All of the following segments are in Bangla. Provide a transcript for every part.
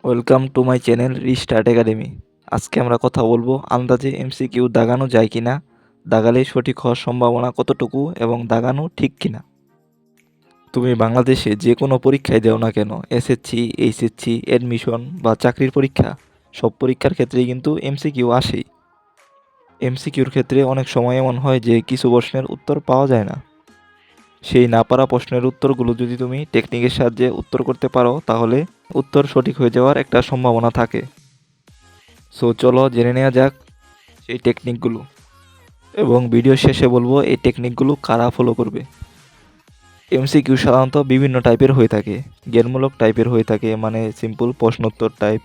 Welcome to my channel restart academy. আজকে আমরা কথা বলবো আন্দাজে এমসিকিউ দাগানো যায় কিনা, দাগালে সঠিক হওয়ার সম্ভাবনা কতটুকু এবং দাগানো ঠিক কিনা। তুমি বাংলাদেশে যে কোনো পরীক্ষায় দাও না কেন, এসএসসি, এইচএসসি, অ্যাডমিশন বা চাকরির পরীক্ষা, সব পরীক্ষার ক্ষেত্রেই কিন্তু এমসিকিউ আসেই। এমসিকিউর ক্ষেত্রে অনেক সময় এমন হয় যে কিছু প্রশ্নের উত্তর পাওয়া যায় না। সেই না পারা প্রশ্নের উত্তরগুলো যদি তুমি টেকনিকের সাহায্যে উত্তর করতে পারো, তাহলে উত্তর সঠিক হয়ে যাওয়ার একটা সম্ভাবনা থাকে। সো চলো জেনে নেওয়া যাক সেই টেকনিকগুলো, এবং ভিডিও শেষে বলবো এই টেকনিকগুলো কারা ফলো করবে। এমসিকিউ সাধারণত বিভিন্ন টাইপের হয়ে থাকে। জ্ঞানমূলক টাইপের হয়ে থাকে, মানে সিম্পল প্রশ্নোত্তর টাইপ,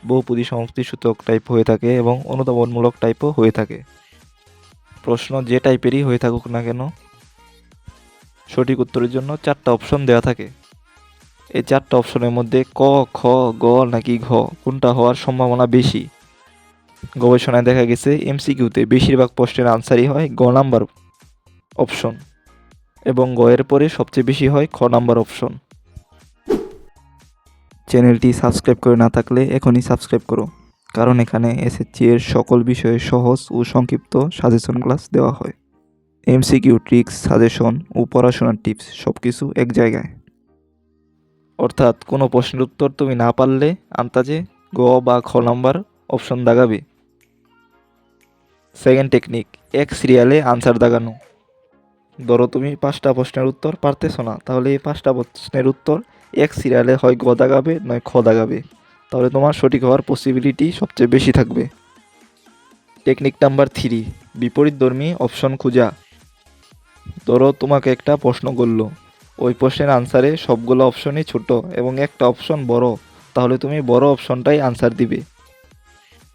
বহুপদী সমাপ্তিসূচক টাইপ হয়ে থাকে, এবং অনুধাবনমূলক টাইপও হয়ে থাকে। প্রশ্ন যে টাইপেরই হয়ে থাকুক না কেন, সঠিক উত্তরের জন্য 4টা অপশন দেওয়া থাকে। এই 4টা অপশনের মধ্যে ক, খ, গ নাকি ঘ কোনটা হওয়ার সম্ভাবনা বেশি। গবেষণায় দেখা গেছে এমসিকিউতে বেশিরভাগ প্রশ্নের আনসারই হয় গ নাম্বার অপশন, এবং গ এর পরে সবচেয়ে বেশি হয় খ নাম্বার অপশন। চ্যানেলটি সাবস্ক্রাইব করে না থাকলে এখনই সাবস্ক্রাইব করো, কারণ এখানে এসএসসি এর সকল বিষয়ে সহজ ও সংক্ষিপ্ত সাজেশন ক্লাস দেওয়া হয়। এমসিকিউ, ট্রিক্স, সাজেশন ও পড়াশোনার টিপস সব কিছু এক জায়গায়। অর্থাৎ কোনো প্রশ্নের উত্তর তুমি না পারলে আন্দাজে গ বা খ নাম্বার অপশন দাগাবে। সেকেন্ড টেকনিক, এক সিরিয়ালে আনসার দাগানো। ধরো তুমি 5টা প্রশ্নের উত্তর পারতেছো না, তাহলে এই 5টা প্রশ্নের উত্তর এক সিরিয়ালে হয় গ দাগাবে নয় খ দাগাবে, তাহলে তোমার সঠিক হওয়ার পসিবিলিটি সবচেয়ে বেশি থাকবে। টেকনিক নাম্বার 3, বিপরীতধর্মী অপশন খোঁজা। ধরো তোমাকে একটা প্রশ্ন করলো, ওই প্রশ্নের আনসারে সবগুলো অপশনই ছোট এবং একটা অপশন বড়, তাহলে তুমি বড় অপশনটাই আনসার দিবে।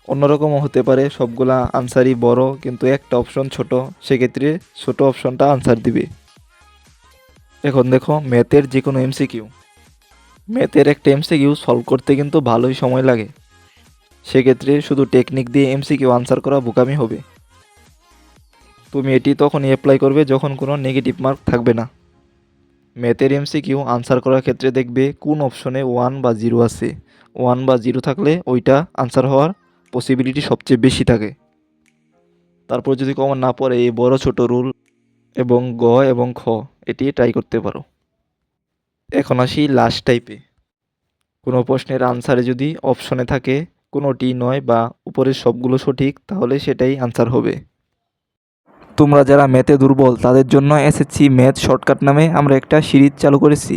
অন্যরকমও হতে পারে, সবগুলা আনসারই বড় কিন্তু একটা অপশন ছোট, সেক্ষেত্রে ছোট অপশনটা আনসার দিবে। এখন দেখো ম্যাথের যে কোনো এমসিকিউ, ম্যাথের একটা এমসিকিউ সলভ করতে কিন্তু ভালোই সময় লাগে। সেক্ষেত্রে শুধু টেকনিক দিয়ে এমসিকিউ আনসার করা বোকামি হবে। তুমি এটি তখনই অ্যাপ্লাই করবে যখন কোনো নেগেটিভ মার্ক থাকবে না। ম্যাথের এমসিকিউ আনসার করার ক্ষেত্রে দেখবে কোন অপশনে 1 বা 0 আছে। 1 বা 0 থাকলে ওইটা আনসার হওয়ার পসিবিলিটি সবচেয়ে বেশি থাকে। তারপর যদি কমন না পড়ে, এই বড় ছোট রুল এবং গ এবং খ এটি ট্রাই করতে পারো। এখন আসি লাস্ট টাইপে। কোনো প্রশ্নের আনসারে যদি অপশনে থাকে কোনোটি নয় বা উপরের সবগুলো সঠিক, তাহলে সেটাই আনসার হবে। তোমরা যারা ম্যাথে দুর্বল তাদের জন্য এসএসসি ম্যাথ শর্টকাট নামে আমরা একটা সিরিজ চালু করেছি।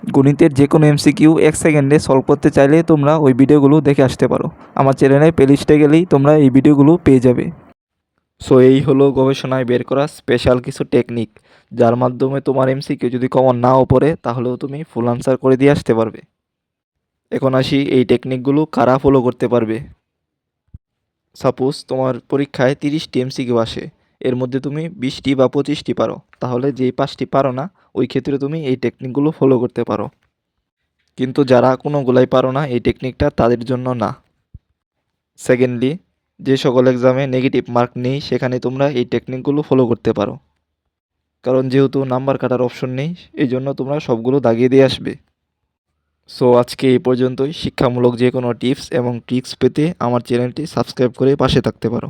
গণিতের যে কোনো এমসিকিউ 1 সেকেন্ডে সলভ করতে চাইলে তোমরা ওই ভিডিওগুলো দেখে আসতে পারো। আমার চ্যানেলে প্লেলিস্টে গেলেই তোমরা এই ভিডিওগুলো পেয়ে যাবে। সো এই হলো গবেষণায় বের করা স্পেশাল কিছু টেকনিক, যার মাধ্যমে তোমার এমসিকিউ যদি কমন নাও পড়ে তাহলেও তুমি ফুল আনসার করে দিয়ে আসতে পারবে। এখন আসি এই টেকনিকগুলো কারা ফলো করতে পারবে। সাপোজ তোমার পরীক্ষায় 30টি এমসিকিউ আসে, এর মধ্যে তুমি 20টি বা 25টি পারো, তাহলে যেই 5টি পারো না ওই ক্ষেত্রে তুমি এই টেকনিকগুলো ফলো করতে পারো। কিন্তু যারা কোনোগুলাই পারো না, এই টেকনিকটা তাদের জন্য না। সেকেন্ডলি, যে সকল এক্সামে নেগেটিভ মার্ক নেই সেখানে তোমরা এই টেকনিকগুলো ফলো করতে পারো, কারণ যেহেতু নাম্বার কাটার অপশন নেই এই জন্য তোমরা সবগুলো দাগিয়ে দিয়ে আসবে। সো আজকে এই পর্যন্তই। শিক্ষামূলক যে কোনো টিপস এবং ট্রিক্স পেতে আমার চ্যানেলটি সাবস্ক্রাইব করে পাশে থাকতে পারো।